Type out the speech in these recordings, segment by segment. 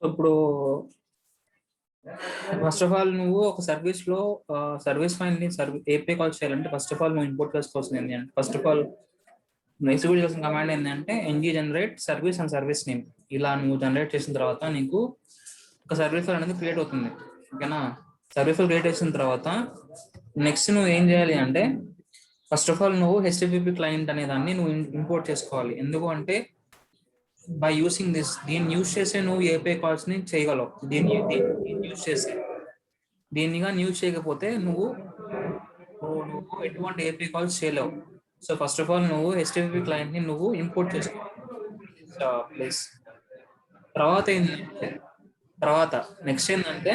ఇప్పుడు first of all నువ్వు ఒక సర్వీస్ లో సర్వీస్ ఫైల్ ని ఏపీ కాల్ చేయాలంటే ఫస్ట్ ఆఫ్ ఆల్ నువ్వు ఇంపోర్ట్ చేసుకోవాల్సింది ఏంటి అంటే ఫస్ట్ ఆఫ్ ఆల్ నువ్వు ఎగ్జిక్యూట్ చేసిన కమాండ్ ఏంటంటే NG generate service and service name. ఇలా నువ్వు జనరేట్ చేసిన తర్వాత నీకు ఒక సర్వీస్ ఫైల్ అనేది క్రియేట్ అవుతుంది. ఓకేనా? సర్వీస్ ఫైల్ క్రియేట్ చేసిన తర్వాత నెక్స్ట్ నువ్వు ఏం చేయాలి అంటే ఫస్ట్ ఆఫ్ ఆల్ నువ్వు హెచ్టిటిపి క్లయింట్ అనే దాన్ని నువ్వు ఇంపోర్ట్ చేసుకోవాలి. ఎందుకు అంటే బై యూసింగ్ దిస్ దీన్ని యూజ్ చేసే నువ్వు ఏపీఐ కాల్స్ ని చేయగలవు. దీన్ని యూజ్ చేసి దీన్నిగా యూజ్ చేయకపోతే నువ్వు ఎటువంటి ఏపీఐ కాల్స్ చేయలేవు. సో ఫస్ట్ ఆఫ్ ఆల్ నువ్వు హెచ్టిటిపి క్లయింట్ ని నువ్వు ఇంపోర్ట్ చేసుకోవాలి ప్లీజ్. తర్వాత నెక్స్ట్ ఏంటంటే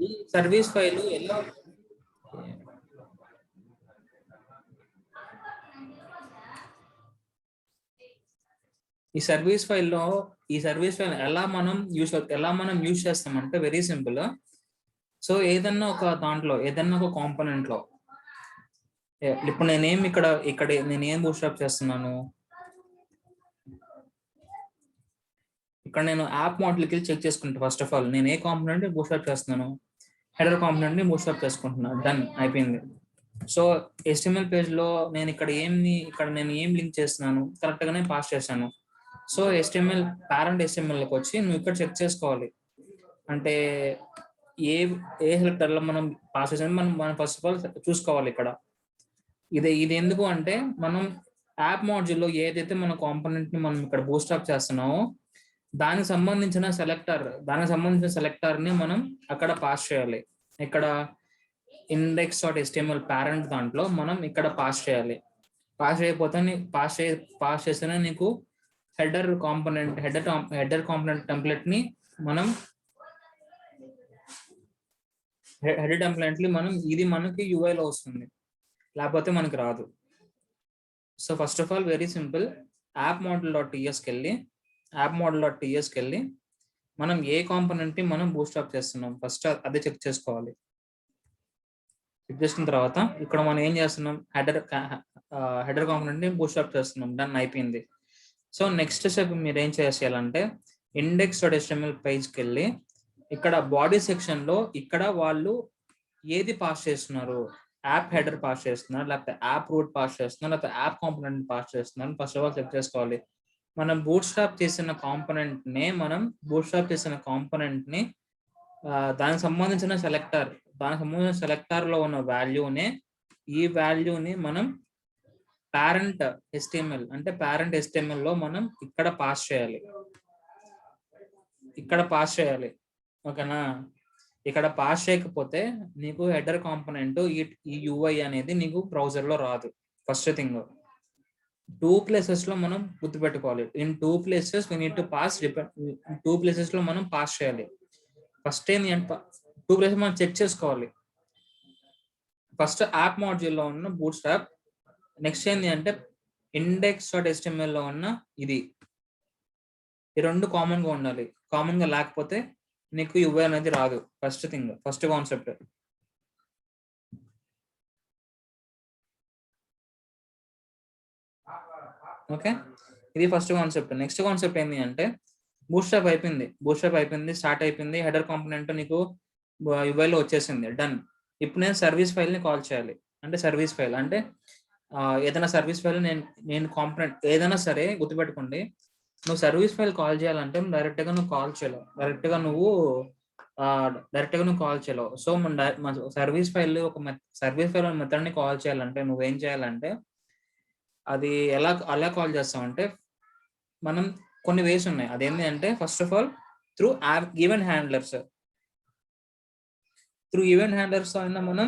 ఈ సర్వీస్ ఫైల్ ఎలా ఈ సర్వీస్ ఫైల్ ఎలా మనం యూజ్ చేస్తామంటే వెరీ సింపుల్. సో ఏదన్నా ఒక కాంపోనెంట్ లో ఇప్పుడు నేనేం బూట్స్ట్రాప్ చేస్తున్నాను, ఇక్కడ నేను యాప్ మోడల్కి చెక్ చేసుకుంటాను. ఫస్ట్ ఆఫ్ ఆల్ నేను ఏ కాంపోనెంట్ బూట్స్ట్రాప్ చేస్తున్నాను, హెడర్ కాంపోనెంట్ ని బూట్స్ట్రాప్ చేసుకుంటున్నాను. డన్ అయిపోయింది. సో HTML పేజ్ లో నేను ఏం లింక్ చేస్తున్నాను కరెక్ట్ గానే పాస్ చేశాను. సో పేరెంట్ HTML లోకి వచ్చి నువ్వు ఇక్కడ చెక్ చేసుకోవాలి. అంటే ఏ సెలెక్టర్ లో మనం పాస్ చేసాను మనం ఫస్ట్ ఆఫ్ ఆల్ చూసుకోవాలి. ఇక్కడ ఇది ఎందుకు అంటే మనం యాప్ మాడ్యూల్లో ఏదైతే మన కాంపోనెంట్ ని మనం ఇక్కడ బూట్స్ట్రాప్ చేస్తున్నామో దానికి సంబంధించిన సెలెక్టర్ ని మనం అక్కడ పాస్ చేయాలి. ఇక్కడ index.html పేరెంట్ దాంట్లో మనం ఇక్కడ పాస్ చేయాలి. పాస్ చేస్తేనే నీకు హెడర్ కాంపోనెంట్ టెంప్లెట్ ని మనం ఇది మనకి UI లో వస్తుంది, లేకపోతే మనకి రాదు. So first of all very simple, app మోడల్.tsకి వెళ్ళి మనం ఏ కాంపోనెంట్ ని మనం బూట్స్ట్రాప్ చేస్తున్నాం ఫస్ట్ అదే చెక్ చేసుకోవాలి. చెక్ చేసిన తర్వాత ఇక్కడ మనం ఏం చేస్తున్నాం, హెడర్ కాంపోనెంట్ ని బూట్స్ట్రాప్ చేస్తున్నాం. డన్ అయిపోయింది. సో నెక్స్ట్ స్టెప్ మీరు ఏం చేయాలంటే index.html పేజ్కి వెళ్ళి ఇక్కడ బాడీ సెక్షన్ లో ఇక్కడ వాళ్ళు ఏది పాస్ చేస్తున్నారు, యాప్ హెడర్ పాస్ చేస్తున్నారు, లేకపోతే యాప్ రూట్ పాస్ చేస్తున్నారు, లేకపోతే యాప్ కాంపోనెంట్ పాస్ చేస్తున్నారు. ఫస్ట్ ఆఫ్ ఆల్ చెక్ చేసుకోవాలి. మనం బూట్స్ట్రాప్ చేసిన కాంపోనెంట్ ని దానికి సంబంధించిన సెలెక్టర్ లో ఉన్న ఈ వాల్యూని మనం పేరెంట్ HTML లో మనం ఇక్కడ పాస్ చేయాలి. ఓకేనా? ఇక్కడ పాస్ చేయకపోతే నీకు హెడర్ కాంపోనెంట్ ఈ UI అనేది నీకు బ్రౌజర్ లో రాదు. ఫస్ట్ థింగ్ 2 places లో మనం గుర్తుపెట్టుకోవాలి. In 2 places we need to pass 2 places లో మనం పాస్ చేయాలి. ఫస్ట్ ఏంటి అంటే 2 places మనం చెక్ చేసుకోవాలి. ఫస్ట్ యాప్ మాడ్యూల్ లో ఉన్న బూట్స్ట్రాప్, నెక్స్ట్ ఏంటి అంటే index.html లో ఉన్న ఈ రెండు కామన్ గా ఉండాలి. కామన్ గా లేకపోతే నీకు UI అనేది రాదు. First concept. ఓకే, ఇది ఫస్ట్ కాన్సెప్ట్. నెక్స్ట్ కాన్సెప్ట్ ఏంటి అంటే బూట్స్ట్రాప్ అయిపోయింది, స్టార్ట్ అయిపోయింది. హెడర్ కాంపోనెంట్ నీకు UI లో వచ్చేసింది. డన్. ఇప్పుడు నేను సర్వీస్ ఫైల్ ని కాల్ చేయాలి. అంటే సర్వీస్ ఫైల్ అంటే ఏదైనా సర్వీస్ ఫైల్ నేను కాంపోనెంట్ ఏదైనా సరే గుర్తుపెట్టుకోండి. నువ్వు సర్వీస్ ఫైల్ కాల్ చేయాలంటే డైరెక్ట్ గా నువ్వు కాల్ చేయలేవు. సో మన సర్వీస్ ఫైల్ మెథడ్ ని కాల్ చేయాలంటే నువ్వేం చేయాలంటే అది ఎలా కాల్ చేస్తామంటే మనం కొన్ని వేస్ ఉన్నాయి. అదేంటి అంటే first of all through event handlers అయినా మనం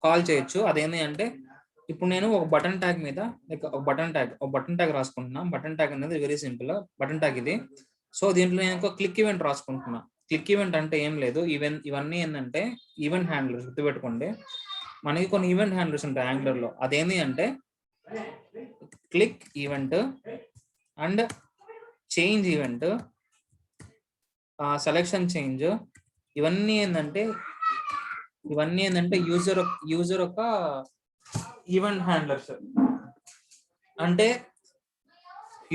కాల్ చేయొచ్చు. అదేంటి అంటే ఇప్పుడు నేను ఒక బటన్ ట్యాగ్ మీద బటన్ ట్యాగ్ రాసుకుంటున్నా. బటన్ ట్యాగ్ అనేది వెరీ సింపుల్. బటన్ ట్యాగ్ ఇది. సో దీంట్లో నేను ఒక క్లిక్ ఈవెంట్ రాసుకుంటున్నా. క్లిక్ ఈవెంట్ అంటే ఏం లేదు, ఇవన్నీ ఏంటంటే ఈవెంట్ హ్యాండ్లర్స్. గుర్తుపెట్టుకోండి, మనకి కొన్ని ఈవెంట్ హ్యాండ్లర్స్ ఉంటాయి యాంగులర్ లో. అదేంటి అంటే click event and change event, selection change. ఇవన్నీ ఏంటంటే యూజర్ ఒక ఈవెంట్ హ్యాండ్లర్స్. అంటే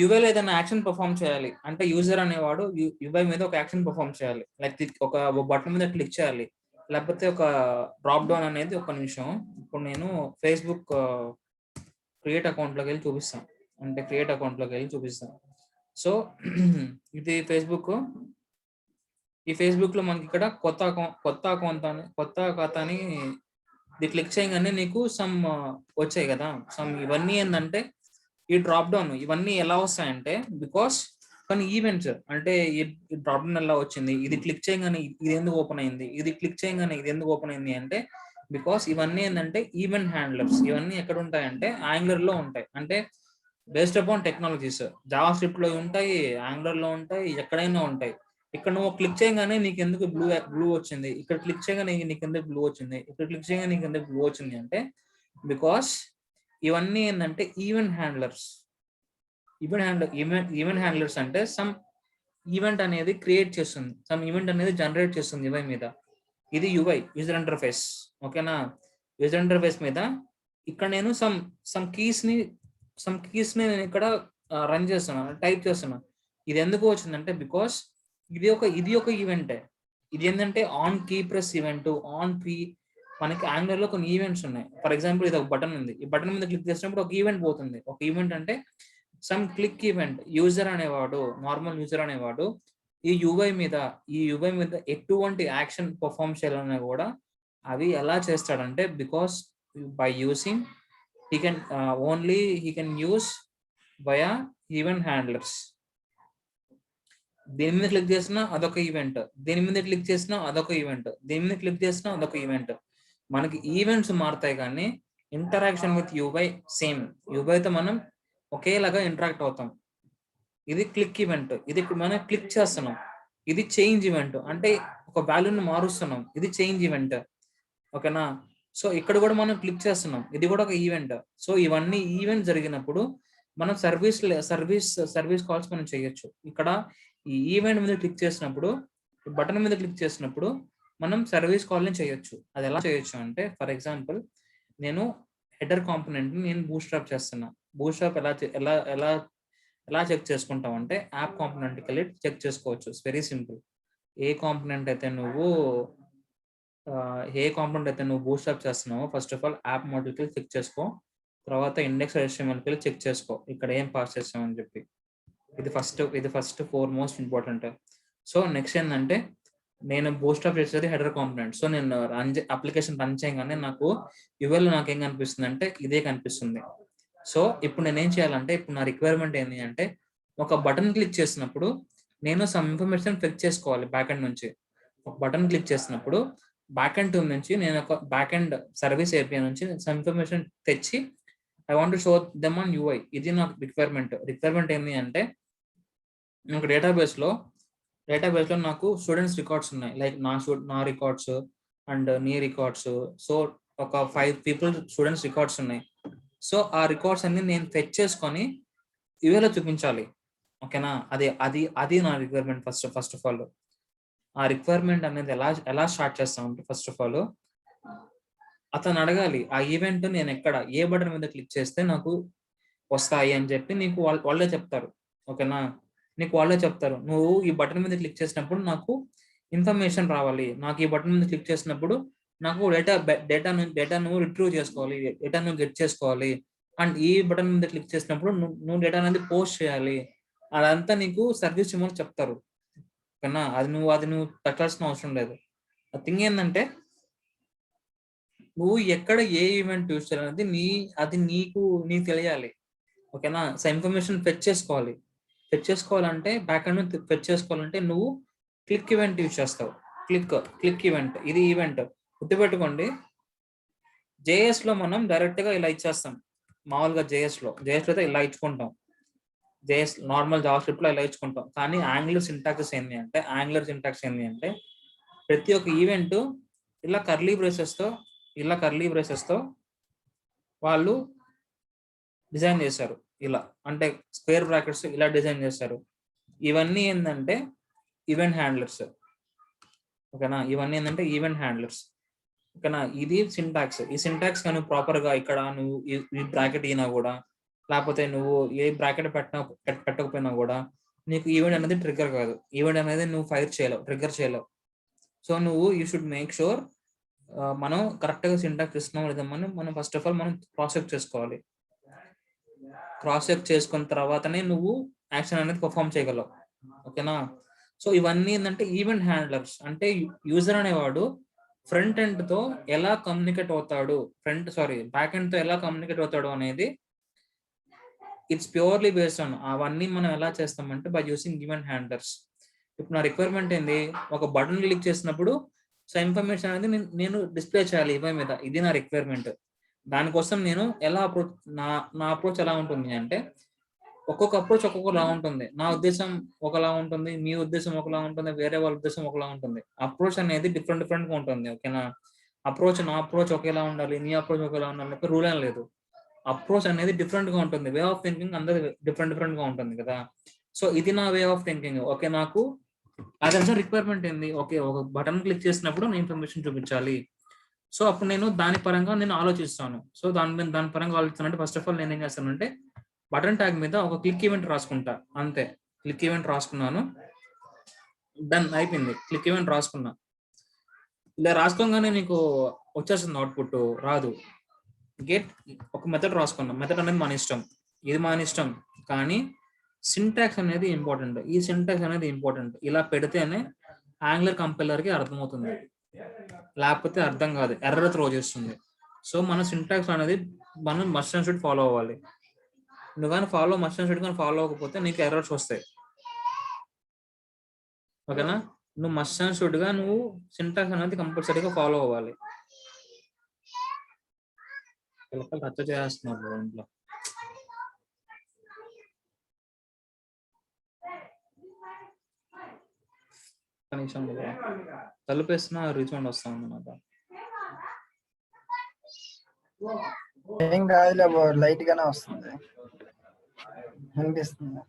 యూఐలో ఏదైనా యాక్షన్ పర్ఫామ్ చేయాలి అంటే యూజర్ అనేవాడు యూఐ మీద ఒక యాక్షన్ పర్ఫామ్ చేయాలి, లైక్ ఒక బటన్ మీద క్లిక్ చేయాలి, లేకపోతే ఒక డ్రాప్ డౌన్ అనేది. ఒక నిమిషం, ఇప్పుడు నేను ఫేస్బుక్ క్రియేట్ అకౌంట్లోకి వెళ్ళి చూపిస్తాను, అంటే క్రియేట్ అకౌంట్లోకి వెళ్ళి చూపిస్తాను. సో ఇది ఫేస్బుక్. ఈ ఫేస్బుక్ లో మనకి ఇక్కడ కొత్త ఖాతాని ఇది క్లిక్ చేయగానే నీకు సమ్ వచ్చాయి కదా. సమ్ ఇవన్నీ ఏంటంటే ఈ డ్రాప్ డౌన్ ఇవన్నీ ఎలా వస్తాయంటే బికాస్ కొన్ని ఈవెంట్స్, అంటే ఈ డ్రాప్ డౌన్ ఎలా వచ్చింది, ఇది క్లిక్ చేయగానే ఇది ఎందుకు ఓపెన్ అయింది, ఇది క్లిక్ చేయగానే ఇది ఎందుకు ఓపెన్ అయింది అంటే బికాస్ ఇవన్నీ ఏంటంటే ఈవెంట్ హ్యాండ్లర్స్. ఇవన్నీ ఎక్కడ ఉంటాయంటే యాంగులర్ లో ఉంటాయి, అంటే based upon technologies. Java script లో ఉంటాయి, యాంగులర్ లో ఉంటాయి, ఎక్కడైనా ఉంటాయి. ఇక్కడ నువ్వు క్లిక్ చేయగానే నీకు ఎందుకు బ్లూ వచ్చింది, ఇక్కడ క్లిక్ చేయగానే నీకు ఎందుకు బ్లూ వచ్చింది, ఇక్కడ క్లిక్ చేయగానే నీకు ఎందుకు బ్లూ వచ్చింది అంటే బికాస్ ఇవన్నీ ఏంటంటే ఈవెంట్ హ్యాండ్లర్స్. ఈవెంట్ హ్యాండ్లర్స్ అంటే సమ్ ఈవెంట్ అనేది క్రియేట్ చేస్తుంది, సమ్ ఈవెంట్ అనేది జనరేట్ చేస్తుంది యూఐ మీద. ఇది యూఐ, యూజర్ ఇంటర్ఫేస్. ఓకేనా, యూజర్ ఇంటర్ఫేస్ మీద ఇక్కడ నేను సమ్ కీస్ ని నేను ఇక్కడ రన్ చేస్తున్నాను, టైప్ చేస్తున్నాను. ఇది ఎందుకు వచ్చిందంటే బికాస్ ఇది ఒక ఈవెంటే. ఇది ఏంటంటే on key press event, on key. మనకి యాంగులర్ లో కొన్ని ఈవెంట్స్ ఉన్నాయి. ఫర్ ఎగ్జాంపుల్ ఇది ఒక బటన్ ఉంది, ఈ బటన్ మీద క్లిక్ చేసినప్పుడు ఒక ఈవెంట్ పోతుంది. ఒక ఈవెంట్ అంటే some click event. Normal user అనేవాడు ఈ యూఐ మీద ఎటువంటి యాక్షన్ పర్ఫామ్ చేయాలన్నా కూడా అవి ఎలా చేస్తాడంటే because by using he can use via event handlers. దేని మీద క్లిక్ చేసినా అదొక ఈవెంట్, దేని మీద క్లిక్ చేసినా అదొక ఈవెంట్, దేని మీద క్లిక్ చేసినా అదొక ఈవెంట్. మనకి ఈవెంట్స్ మారుతాయి కానీ ఇంటరాక్షన్ విత్ యూఐ సేమ్. యూఐతో మనం ఒకేలాగా ఇంటరాక్ట్ అవుతాం. ఇది క్లిక్ ఈవెంట్, ఇది మనం క్లిక్ చేస్తున్నాం. ఇది చేంజ్ ఈవెంట్, అంటే ఒక వాల్యూని మారుస్తున్నాం. ఇది చేంజ్ ఈవెంట్. ఓకేనా, సో ఇక్కడ కూడా మనం క్లిక్ చేస్తున్నాం, ఇది కూడా ఒక ఈవెంట్. సో ఇవన్నీ ఈవెంట్ జరిగినప్పుడు మనం సర్వీస్ కాల్స్ మనం చేయొచ్చు. ఇక్కడ ఈ ఈవెంట్ మీద క్లిక్ చేసినప్పుడు, బటన్ మీద క్లిక్ చేసినప్పుడు మనం సర్వీస్ కాల్ ని చేయొచ్చు. అది ఎలా చేయొచ్చు అంటే ఫర్ ఎగ్జాంపుల్ నేను హెడర్ కాంపోనెంట్ ని నేను బూట్స్ట్రాప్ చేస్తున్నా. బూట్స్ట్రాప్ ఎలా చెక్ చేసుకుంటాం అంటే యాప్ కాంపోనెంట్కి వెళ్ళి చెక్ చేసుకోవచ్చు. It's very simple. A component అయితే నువ్వు బూట్స్ట్రాప్ చేస్తున్నావో ఫస్ట్ ఆఫ్ ఆల్ యాప్ మోడల్కి వెళ్ళి చెక్ చేసుకో. తర్వాత ఇండెక్స్ HTMLకి వెళ్ళి చెక్ చేసుకో ఇక్కడ ఏం పాస్ చేస్తామని చెప్పి. ఇది first most important. So next ఏంటంటే నేను బూట్స్ట్రాప్ చేసేది హెడర్ కాంపోనెంట్. సో నేను అప్లికేషన్ రన్ చేయగానే నాకు యూఐలో నాకు ఏం కనిపిస్తుంది అంటే ఇదే కనిపిస్తుంది. సో ఇప్పుడు నేనేం చేయాలంటే, ఇప్పుడు నా రిక్వైర్మెంట్ ఏంటి అంటే ఒక బటన్ క్లిక్ చేసినప్పుడు నేను సమ్ ఇన్ఫర్మేషన్ ఫెచ్ చేసుకోవాలి బ్యాక్ ఎండ్ నుంచి. ఒక బటన్ క్లిక్ చేసినప్పుడు బ్యాక్ ఎండ్ నుంచి నేను ఒక బ్యాక్ ఎండ్ సర్వీస్ API నుంచి సమ్ ఇన్ఫర్మేషన్ తెచ్చి I want to show them on UI. ఇది నాకు రిక్వైర్మెంట్ ఏంటి అంటే నాకు డేటాబేస్ లో నాకు స్టూడెంట్స్ రికార్డ్స్ ఉన్నాయి, లైక్ నా రికార్డ్స్ అండ్ నీ రికార్డ్స్. సో ఒక 5 పీపుల్ స్టూడెంట్స్ రికార్డ్స్ ఉన్నాయి. సో ఆ రికార్డ్స్ అన్ని నేను ఫెచ్ చేసుకొని యూఐలో చూపించాలి. ఓకేనా, అది నా రిక్వైర్మెంట్. ఫస్ట్ ఆఫ్ ఆల్ ఆ రిక్వైర్మెంట్ అనేది ఎలా స్టార్ట్ చేస్తామంటే ఫస్ట్ ఆఫ్ ఆల్ అతను అడగాలి ఆ ఈవెంట్ నేను ఎక్కడ ఏ బటన్ మీద క్లిక్ చేస్తే నాకు వస్తాయి అని చెప్పి నీకు వాళ్ళే చెప్తారు. ఓకేనా, నీకు వాళ్ళే చెప్తారు నువ్వు ఈ బటన్ మీద క్లిక్ చేసినప్పుడు నాకు ఇన్ఫర్మేషన్ రావాలి, నాకు ఈ బటన్ మీద క్లిక్ చేసినప్పుడు నాకు డేటా నువ్వు రిట్రీవ్ చేసుకోవాలి, డేటా నువ్వు గెట్ చేసుకోవాలి, అండ్ ఈ బటన్ మీద క్లిక్ చేసినప్పుడు నువ్వు డేటా అనేది పోస్ట్ చేయాలి. అదంతా నీకు సర్వీస్ ఇవ్వమని చెప్తారు. ఓకేనా, అది నువ్వు పెట్టాల్సిన అవసరం లేదు. ఆ థింగ్ ఏంటంటే నువ్వు ఎక్కడ ఏ ఈవెంట్ యూజ్ చేయాలనేది నీకు తెలియాలి. ఓకేనా, సో ఇన్ఫర్మేషన్ ఫెచ్ చేసుకోవాలంటే బ్యాక్ ఎండ్ ఫెచ్ చేసుకోవాలంటే నువ్వు క్లిక్ ఈవెంట్ యూజ్ చేస్తావు. క్లిక్ ఈవెంట్, ఇది ఈవెంట్. గుర్తుపెట్టుకోండి, JS లో మనం డైరెక్ట్ గా ఇలా ఇచ్చేస్తాం. మామూలుగా JS లో అయితే ఇలా ఇచ్చుకుంటాం. JS నార్మల్ జావా స్క్రిప్ట్ లో ఇలా ఇచ్చుకుంటాం. కానీ యాంగులర్ సింటాక్స్ ఏంటి అంటే ప్రతి ఒక్క ఈవెంట్ ఇలా కర్లీ బ్రేసెస్ తో వాళ్ళు డిజైన్ చేశారు. ఇలా అంటే స్క్వేర్ బ్రాకెట్స్ ఇలా డిజైన్ చేశారు. ఇవన్నీ ఏంటంటే ఈవెంట్ హ్యాండ్లర్స్. ఓకేనా, ఓకేనా, ఇది సింటాక్స్. ఈ సింటాక్స్ కానీ ప్రాపర్ గా ఇక్కడ నువ్వు ఈ బ్రాకెట్ అయినా కూడా లేకపోతే నువ్వు ఏ బ్రాకెట్ పెట్టకపోయినా కూడా నీకు ఈవెంట్ అనేది ట్రిగ్గర్ కాదు. ఈవెంట్ అనేది నువ్వు ట్రిగ్గర్ చేయలేవు. సో నువ్వు యూ షుడ్ మేక్ షూర్ మనం కరెక్ట్గా సింటాక్స్ ఇస్తున్నాం లేదా మనం ఫస్ట్ ఆఫ్ ఆల్ మనం క్రాస్ చెక్ చేసుకోవాలి. క్రాస్ చెక్ చేసుకున్న తర్వాతనే నువ్వు యాక్షన్ అనేది పర్ఫామ్ చేయగలవు. ఓకేనా? సో ఇవన్నీ ఏంటంటే ఈవెంట్ హ్యాండ్లర్స్ అంటే యూజర్ అనేవాడు ఫ్రంట్ ఎండ్ తో ఎలా కమ్యూనికేట్ అవుతాడు, బ్యాక్ ఎండ్ తో ఎలా కమ్యూనికేట్ అవుతాడు అనేది ఇట్స్ ప్యూర్లీ బేస్డ్ ఆన్ అవన్నీ మనం ఎలా చేస్తామంటే బై యూసింగ్ ఈవెంట్ హ్యాండ్లర్స్. ఇప్పుడు నా రిక్వైర్మెంట్ ఏంది, ఒక బటన్ క్లిక్ చేసినప్పుడు సో ఇన్ఫర్మేషన్ అనేది నేను డిస్ప్లే చేయాలి ఈవెంట్ మీద. ఇది నా రిక్వైర్మెంట్. దానికోసం నేను ఎలా అప్రోచ్ నా అప్రోచ్ ఎలా ఉంటుంది అంటే ఒక్కొక్క అప్రోచ్ ఒక్కొక్కలా ఉంటుంది. నా ఉద్దేశం ఒకలా ఉంటుంది, మీ ఉద్దేశం ఒకలా ఉంటుంది, వేరే వాళ్ళ ఉద్దేశం ఒకలా ఉంటుంది. అప్రోచ్ అనేది డిఫరెంట్ గా ఉంటుంది. ఓకేనా? నా అప్రోచ్ ఒకేలా ఉండాలి, నీ అప్రోచ్ ఒకేలా ఉండాలి రూల్ ఏం లేదు. అప్రోచ్ అనేది డిఫరెంట్ గా ఉంటుంది. వే ఆఫ్ థింకింగ్ అందరి డిఫరెంట్ గా ఉంటుంది కదా. సో ఇది నా వే ఆఫ్ థింకింగ్. ఓకే, నాకు అదంతా రిక్వైర్మెంట్ ఏంది, ఓకే ఒక బటన్ క్లిక్ చేసినప్పుడు నేను ఇన్ఫర్మేషన్ చూపించాలి. సో అప్పుడు నేను దాని పరంగా నేను ఆలోచిస్తాను. సో దాని పరంగా ఆలోచిస్తానంటే ఫస్ట్ ఆఫ్ ఆల్ నేను ఏం చేస్తానంటే బటన్ ట్యాగ్ మీద ఒక క్లిక్ ఈవెంట్ రాసుకుంటా. అంతే, క్లిక్ ఈవెంట్ రాసుకున్నాను, డన్ అయిపోయింది. క్లిక్ ఈవెంట్ రాసుకున్నా. ఇలా రాసుకోగానే నీకు వచ్చేస్తుంది అవుట్పుట్ రాదు. గెట్ ఒక మెథడ్ రాసుకున్నాం. మెథడ్ అనేది మన ఇష్టం, ఇది మన ఇష్టం, కానీ సింటాక్స్ అనేది ఇంపార్టెంట్. ఈ సింటాక్స్ అనేది ఇంపార్టెంట్. ఇలా పెడితేనే యాంగులర్ కంపైలర్ కి అర్థమవుతుంది, లేకపోతే అర్థం కాదు, ఎర్రర్ త్రో చేస్తుంది. సో మన సింటాక్స్ అనేది మనం మస్ట్ అండ్ షుడ్ ఫాలో అవ్వాలి. నువ్వు కానీ మస్ట్ అండ్ షుడ్ కానీ ఫాలో అవ్వకపోతే నీకు ఎర్రర్స్ వస్తాయి. ఓకేనా? నువ్వు మస్ట్ అండ్ షుడ్ గా నువ్వు సింటాక్స్ అనేది కంపల్సరీగా ఫాలో అవ్వాలి. పిల్లలు రచ్చ చేస్తున్నారు ఇంట్లో. కనీసం తలుపేసిన రీసౌండ్ వస్తా ఉంది నాకు. ఏం కాదులే, లైట్ గానే వస్తుంది, అనిపిస్తుంది.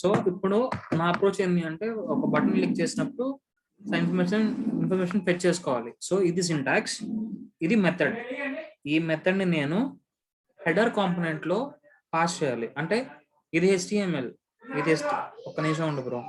సో ఇప్పుడు నా అప్రోచ్ ఏంటి అంటే ఒక బటన్ క్లిక్ చేసినప్పుడు ఇన్ఫర్మేషన్ ఫెచ్ చేసుకోవాలి. సో ఇది సింటాక్స్, ఇది మెథడ్. ఈ మెథడ్ ని నేను హెడర్ కాంపోనెంట్ లో పాస్ చేయాలి. అంటే ఇది HTML, ఇది ఒక్క నిమిషం ఉండు బ్రో.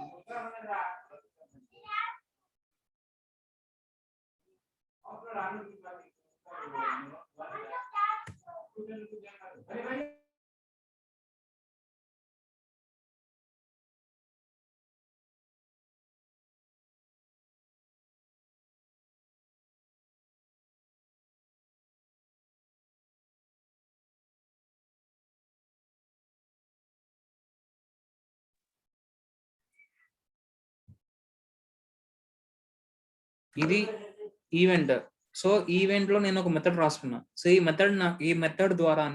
ఇది ఈవెంట్. సో ఈవెంట్ లో నేను ఒక మెథడ్ రాసుకున్నా. సో ఈ మెథడ్ ద్వారా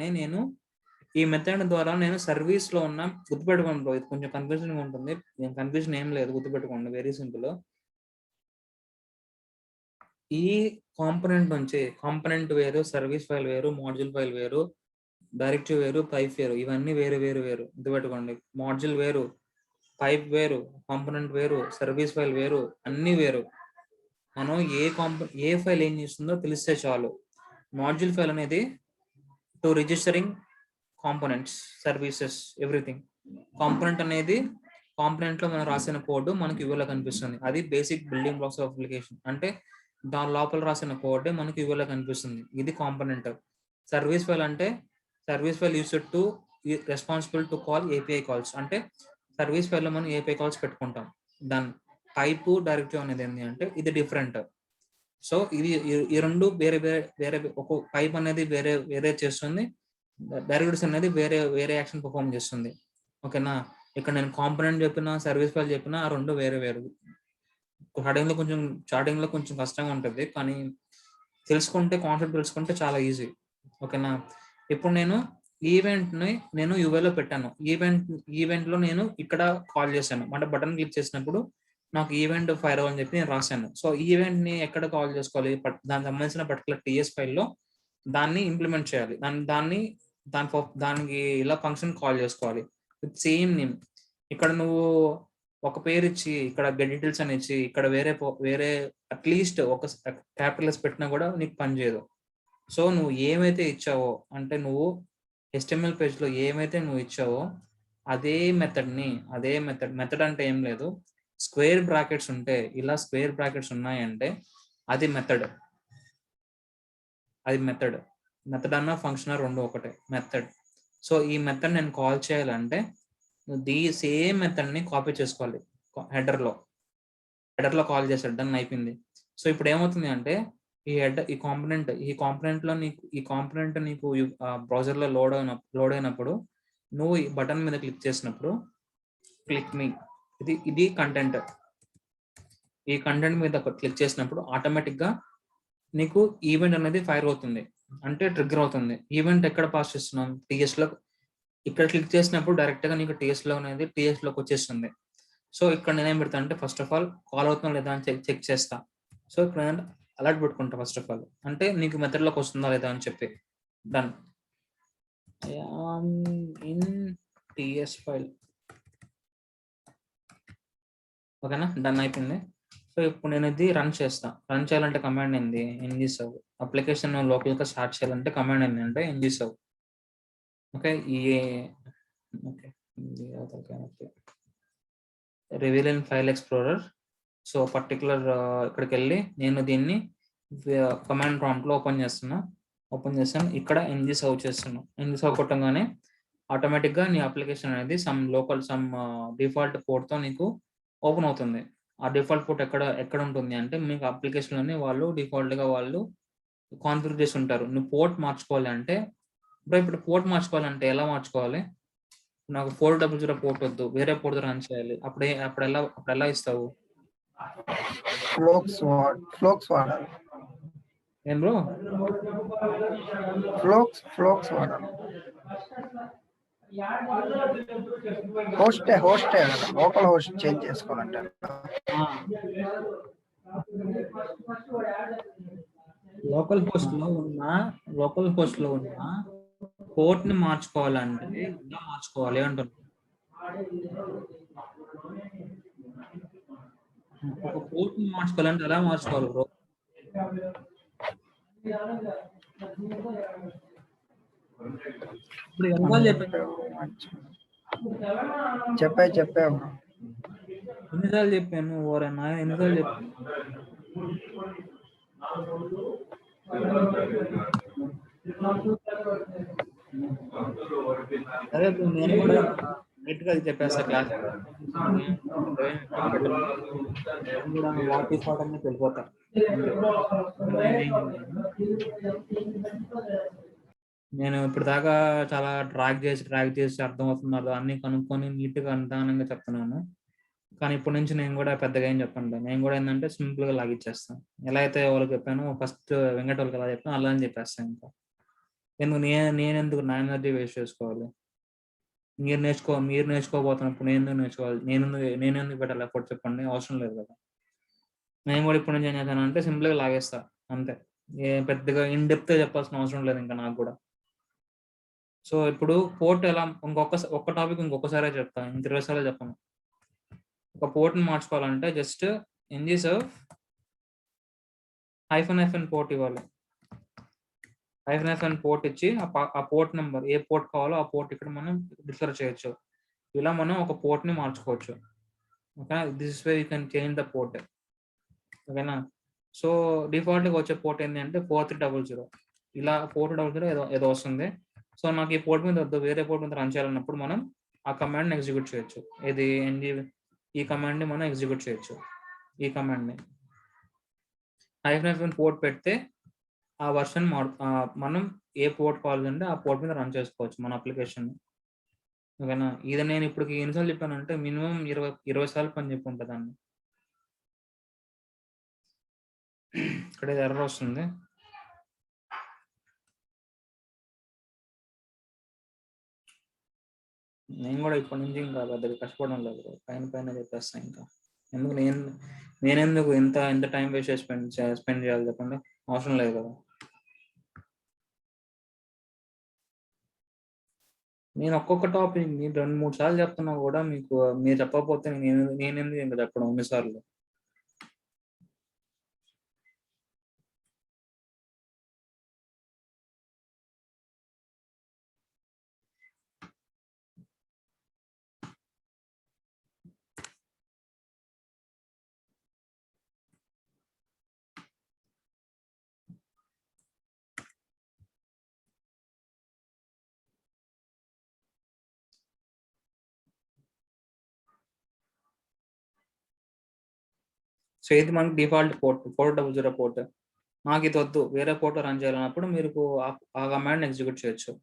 నేను సర్వీస్ లో ఉన్న గుర్తుపెట్టుకోండి బ్రో, ఇది కొంచెం కన్ఫ్యూజన్ ఉంటుంది. కన్ఫ్యూజన్ ఏం లేదు, గుర్తుపెట్టుకోండి, వెరీ సింపుల్. ఈ కాంపోనెంట్ వేరు, సర్వీస్ ఫైల్ వేరు, మాడ్యూల్ ఫైల్ వేరు, డైరెక్టివ్ వేరు, పైప్ వేరు, ఇవన్నీ వేరు గుర్తుపెట్టుకోండి. మాడ్యూల్ వేరు, పైప్ వేరు, కాంపోనెంట్ వేరు, సర్వీస్ ఫైల్ వేరు, అన్ని వేరు. మనం ఏ ఫైల్ ఏం చేస్తుందో తెలిస్తే చాలు. మాడ్యూల్ ఫైల్ అనేది to registering components, services, everything. Component లో మనం రాసిన కోడ్ మనకి ఇవ్వలో కనిపిస్తుంది. అది basic building blocks of application. అంటే దాని లోపల రాసిన కోడ్ మనకి ఇవ్వలో కనిపిస్తుంది. ఇది component. Service file used to responsible to call API calls. అంటే సర్వీస్ ఫైల్ లో మనం API కాల్స్ పెట్టుకుంటాం. దాని టైప్ డైరెక్టివ్ అనేది ఏంటి అంటే ఇది డిఫరెంట్. సో ఇది ఈ రెండు వేరే ఒక పైప్ అనేది వేరే చేస్తుంది, డైరెక్టివ్స్ అనేది వేరే యాక్షన్ పర్ఫామ్ చేస్తుంది. ఓకేనా? ఇక్కడ నేను కాంపోనెంట్ చెప్పినా, సర్వీస్ ఫైల్ చెప్పినా ఆ రెండు వేరు. స్టార్టింగ్ లో కొంచెం కష్టంగా ఉంటుంది, కానీ కాన్సెప్ట్ తెలుసుకుంటే చాలా ఈజీ. ఓకేనా? ఇప్పుడు నేను ఈవెంట్ ని నేను యూఐలో పెట్టాను. ఈవెంట్ లో నేను ఇక్కడ కాల్ చేశాను. అంటే బటన్ క్లిక్ చేసినప్పుడు నాకు ఈవెంట్ ఫైర్ అని చెప్పి నేను రాశాను. సో ఈవెంట్ ని ఎక్కడ కాల్ చేసుకోవాలి, దానికి సంబంధించిన పర్టికులర్ TS ఫైల్లో దాన్ని ఇంప్లిమెంట్ చేయాలి. దానికి ఇలా ఫంక్షన్ కాల్ చేసుకోవాలి. With same name. ఇక్కడ నువ్వు ఒక పేరు ఇచ్చి ఇక్కడ గెట్ డీటెయిల్స్ అని ఇచ్చి ఇక్కడ వేరే అట్లీస్ట్ ఒక క్యాపిటల్స్ పెట్టినా కూడా నీకు పనిచేయదు. సో నువ్వు ఏమైతే ఇచ్చావో అంటే నువ్వు HTML పేజ్లో ఏమైతే నువ్వు ఇచ్చావో అదే మెథడ్ అంటే ఏం లేదు, స్క్వేర్ బ్రాకెట్స్ ఉంటే ఇలా స్క్వేర్ బ్రాకెట్స్ ఉన్నాయంటే అది మెథడ్ మెథడ్ అన్న ఫంక్షన్ రెండు ఒకటే మెథడ్. సో ఈ మెథడ్ నేను కాల్ చేయాలంటే సేమ్ మెథడ్ని కాపీ చేసుకోవాలి హెడర్లో కాల్ చేశాడు, డన్ అయిపోయింది. సో ఇప్పుడు ఏమవుతుంది అంటే ఈ కాంపోనెంట్ నీకు బ్రౌజర్లో లోడ్ అయినప్పుడు నువ్వు ఈ బటన్ మీద క్లిక్ చేసినప్పుడు క్లిక్ మీ ఇది కంటెంట్. ఈ కంటెంట్ మీద క్లిక్ చేసినప్పుడు ఆటోమేటిక్గా నీకు ఈవెంట్ అనేది ఫైర్ అవుతుంది, అంటే ట్రిగ్గర్ అవుతుంది. ఈవెంట్ ఎక్కడ పాస్ చేస్తున్నాం? TS-లో. ఇక్కడ క్లిక్ చేసినప్పుడు డైరెక్ట్గా నీకు TS-లో అనేది TS-లోకి వచ్చేస్తుంది. సో ఇక్కడ నేనేం పెడతాను అంటే ఫస్ట్ ఆఫ్ ఆల్ కాల్ అవుతుందా లేదా అని చెక్ చేస్తా. సో ఇక్కడ అలర్ట్ పెట్టుకుంటా ఫస్ట్ ఆఫ్ ఆల్, అంటే నీకు మెథడ్లోకి వస్తుందా లేదా అని చెప్పి. డన్. In TS file. ఓకేనా, డన్ అయిపోయింది. సో ఇప్పుడు నేను ఇది రన్ చేయాలంటే కమాండ్ ఏంది? ngserv. అప్లికేషన్ లోకల్గా స్టార్ట్ చేయాలంటే కమాండ్ ఏంటి అంటే ngserv. Okay, reveal in file explorer. So particular ఇక్కడికి వెళ్ళి నేను దీన్ని కమాండ్ ప్రాంప్ట్లో ఓపెన్ చేస్తాను. ఇక్కడ ngserv చేస్తున్నాను. ngserv కొట్టంగానే ఆటోమేటిక్గా నీ అప్లికేషన్ అనేది సమ్ డిఫాల్ట్ పోర్ట్తో నీకు ఓపెన్ అవుతుంది. ఆ డిఫాల్ట్ పోర్ట్ ఎక్కడ ఉంటుంది అంటే మీకు అప్లికేషన్లోని వాళ్ళు డిఫాల్ట్గా కాన్ఫిగర్ చేసి ఉంటారు. నువ్వు పోర్ట్ మార్చుకోవాలి అంటే ఇప్పుడు పోర్ట్ మార్చుకోవాలంటే ఎలా మార్చుకోవాలి? నాకు 400 పోర్ట్ వద్దు, వేరే పోర్ట్ రన్ చేయాలి. అప్పుడు ఎలా ఇస్తావు? ఫ్లోక్స్ వాడాలి. ఏం బ్రో? ఫ్లోక్స్ వాడాలి. హోస్టే లోకల్ హోస్ట్ చేంజ్ చేసుకోవాలంటే లోకల్ హోస్ట్ లో ఉన్న పోర్ట్ ని మార్చుకోవాలంటే ఎలా మార్చుకోవాలి అంటున్నా. ఒక పోర్ట్ ని మార్చుకోవాలంటే ఎలా మార్చుకోవాలి బ్రో? ఇప్పుడు చెప్పావు ఎన్నిసార్లు చెప్పాను ఓరన్నా, ఎన్నిసార్లు చెప్పాను? అదే నేను కూడా నీట్ గా చెప్పేస్తా క్లాస్ వాట్ ఈస్ వాట్ అని వెళ్ళిపోతా. నేను ఇప్పుడు దాకా చాలా ట్రాక్ చేసి అర్థమవుతున్నారు అన్ని కనుక్కొని నీట్గా అందానంగా చెప్తున్నాను. కానీ ఇప్పటి నుంచి నేను కూడా పెద్దగా ఏం చెప్పండి, నేను కూడా ఏంటంటే సింపుల్ గా లాగిచ్చేస్తాను. ఎలా అయితే వాళ్ళకి చెప్పాను ఫస్ట్ వెంకట వాళ్ళకి ఎలా చెప్పాను అలా అని చెప్పేస్తాను. ఇంకా నేనెందుకు నా ఎనర్జీ వేస్ట్ చేసుకోవాలి? మీరు నేర్చుకోబోతున్నప్పుడు నేను నేర్చుకోవాలి, నేను ఎందుకు పెట్టాలి ఎఫర్ట్ చెప్పండి? అవసరం లేదు కదా. నేను కూడా ఇప్పుడు నుంచి ఏం చేస్తాను అంటే సింపుల్ గా లాగేస్తా అంతే, పెద్దగా ఇన్ డెప్త్ చెప్పాల్సిన అవసరం లేదు ఇంకా నాకు కూడా. సో ఇప్పుడు పోర్ట్ ఎలా ఒక్క టాపిక్ ఇంకొకసారి చెప్తాను, 20 సార్లు చెప్పను. ఒక పోర్ట్ ని మార్చుకోవాలంటే జస్ట్ ngserv --- పోర్ట్ ఇవ్వాలి. --- పోర్ట్ ఇచ్చి ఆ పోర్ట్ నెంబర్ ఏ పోర్ట్ కావాలో ఆ పోర్ట్ ఇక్కడ మనం డిక్లేర్ చేయొచ్చు. ఇలా మనం ఒక పోర్ట్ ని మార్చుకోవచ్చు. Okay, this is way you can change the port. ఓకేనా. సో డిఫాల్ట్ గా వచ్చే పోర్ట్ ఏంటి అంటే 4300. ఇలా 4300 ఏదో వస్తుంది. సో నాకు ఈ పోర్ట్ మీద వద్దు, వేరే పోర్ట్ మీద రన్ చేయాలన్నప్పుడు మనం ఆ కమాండ్ ఎగ్జిక్యూట్ చేయొచ్చు. ఈ కమాండ్ ని మనం ఎగ్జిక్యూట్ చేయొచ్చు. ఈ కమాండ్ ని --- పోర్ట్ పెడితే ఆ వర్షన్ మనం ఏ పోర్ట్ కావాలంటే ఆ పోర్ట్ మీద రన్ చేసుకోవచ్చు మన అప్లికేషన్. ఓకేనా. ఇది నేను ఇప్పుడు ఎన్నిసార్లు చెప్పానంటే మినిమం 20 సార్లు పని చెప్పి ఉంటుంది దాన్ని. ఇక్కడ ఎర్రర్ వస్తుంది. నేను కూడా ఇప్పటి నుంచి ఇంకా పెద్దగా కష్టపడడం లేదు, పైన చెప్పేస్తాను. ఇంకా నేనెందుకు ఎంత టైం వేస్ట్ స్పెండ్ చేయాలి చెప్పండి? అవసరం లేదు కదా. నేను ఒక్కొక్క టాపిక్ ని 2-3 సార్లు చెప్తున్నా కూడా మీకు మీరు చెప్పకపోతే నేనెందుకు ఇంకా చెప్పడం ఎన్నిసార్లు. సో ఇది మనకి డిఫాల్ట్ పోర్ట్ 400 పోర్ట్. నాకు ఇది వద్దు, వేరే పోర్ట్ రన్ చేయాలన్నప్పుడు మీరు ఆ కమాండ్ ఎగ్జిక్యూట్ చేయొచ్చు.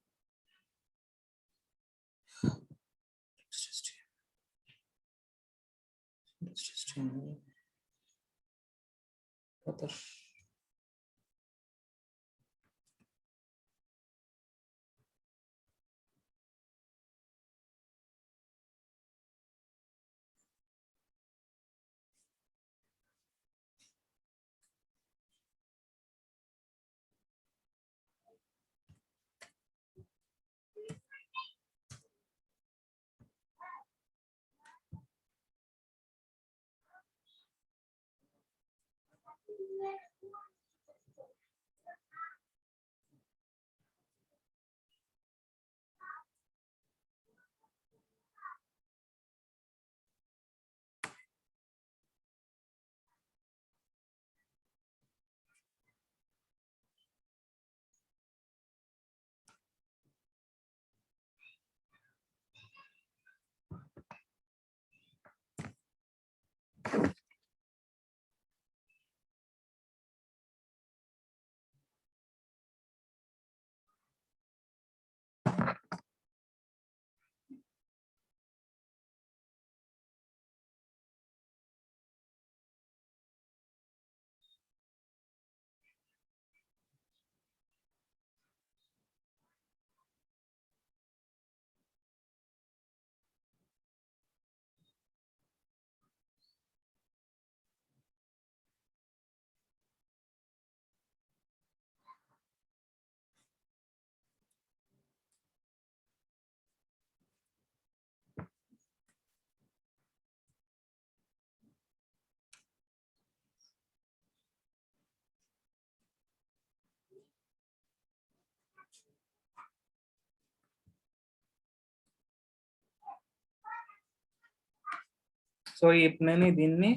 సో ఇప్పుడు నేను దీన్ని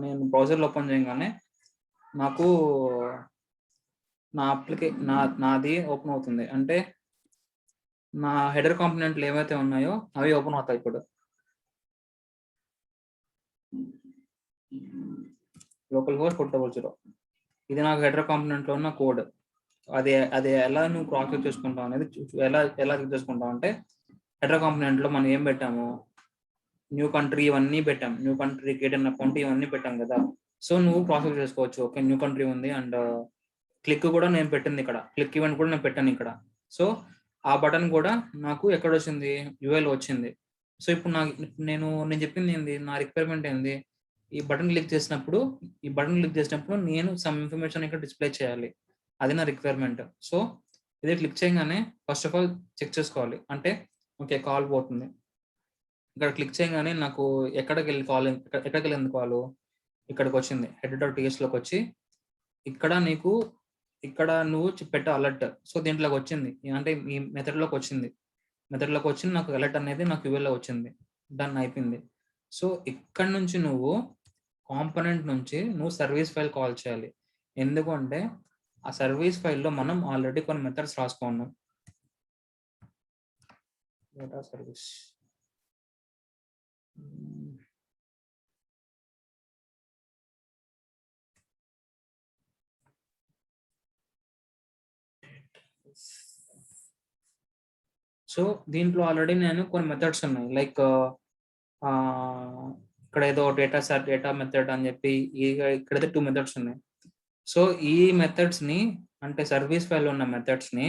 నేను బ్రౌజర్లో ఓపెన్ చేయగానే నాకు నాది ఓపెన్ అవుతుంది. అంటే నా హెడర్ కాంపోనెంట్లు ఏవైతే ఉన్నాయో అవి ఓపెన్ అవుతాయి ఇప్పుడు. Local host 400. ఇది నాకు హెడర్ కాంపోనెంట్ లో ఉన్న కోడ్. అది ఎలా నువ్వు క్రాస్ చెక్ చేసుకుంటావు అనేది ఎలా చెక్ చేసుకుంటావు అంటే, హెడర్ కాంపోనెంట్ లో మనం ఏం పెట్టాము, న్యూ కంట్రీ ఇవన్నీ పెట్టాం, న్యూ కంట్రీ క్రియేట్ అయిన అకౌంట్ ఇవన్నీ పెట్టాం కదా. సో నువ్వు ప్రాసెస్ చేసుకోవచ్చు. ఓకే, న్యూ కంట్రీ ఉంది అండ్ క్లిక్ కూడా నేను పెట్టింది ఇక్కడ, క్లిక్ ఈవెంట్ కూడా నేను పెట్టాను ఇక్కడ. సో ఆ బటన్ కూడా నాకు ఎక్కడ వచ్చింది, యూఐలో వచ్చింది. సో ఇప్పుడు నేను చెప్పింది ఏంది, నా రిక్వైర్మెంట్ ఏంది, ఈ బటన్ క్లిక్ చేసినప్పుడు నేను సమ్ ఇన్ఫర్మేషన్ ఇక్కడ డిస్ప్లే చేయాలి, అది నా రిక్వైర్మెంట్. సో ఇది క్లిక్ చేయగానే ఫస్ట్ ఆఫ్ ఆల్ చెక్ చేసుకోవాలి. అంటే ఓకే, కాల్ పోతుంది. ఇక్కడ క్లిక్ చేయగానే నాకు ఎక్కడికి వెళ్ళింది కాల్, ఇక్కడికి వచ్చింది, header.ts లోకి వచ్చి ఇక్కడ నువ్వు పెట్ట అలర్ట్. సో దీంట్లోకి వచ్చింది, అంటే ఈ మెథడ్లోకి వచ్చింది. నాకు అలర్ట్ అనేది నాకు యూఎల్లో వచ్చింది, డన్ అయిపోయింది. సో ఇక్కడ నుంచి నువ్వు కాంపోనెంట్ నుంచి నువ్వు సర్వీస్ ఫైల్ కాల్ చేయాలి. ఎందుకంటే ఆ సర్వీస్ ఫైల్లో మనం ఆల్రెడీ కొన్ని మెథడ్స్ రాసుకున్నాం. డేటా సర్వీస్ సో దీంట్లో ఆల్రెడీ నేను కొన్ని మెథడ్స్ ఉన్నాయి, లైక్ ఇక్కడ ఏదో డేటా మెథడ్ అని చెప్పి ఇక్కడైతే 2 మెథడ్స్ ఉన్నాయి. సో ఈ మెథడ్స్ ని, అంటే సర్వీస్ ఫైల్ ఉన్న మెథడ్స్ ని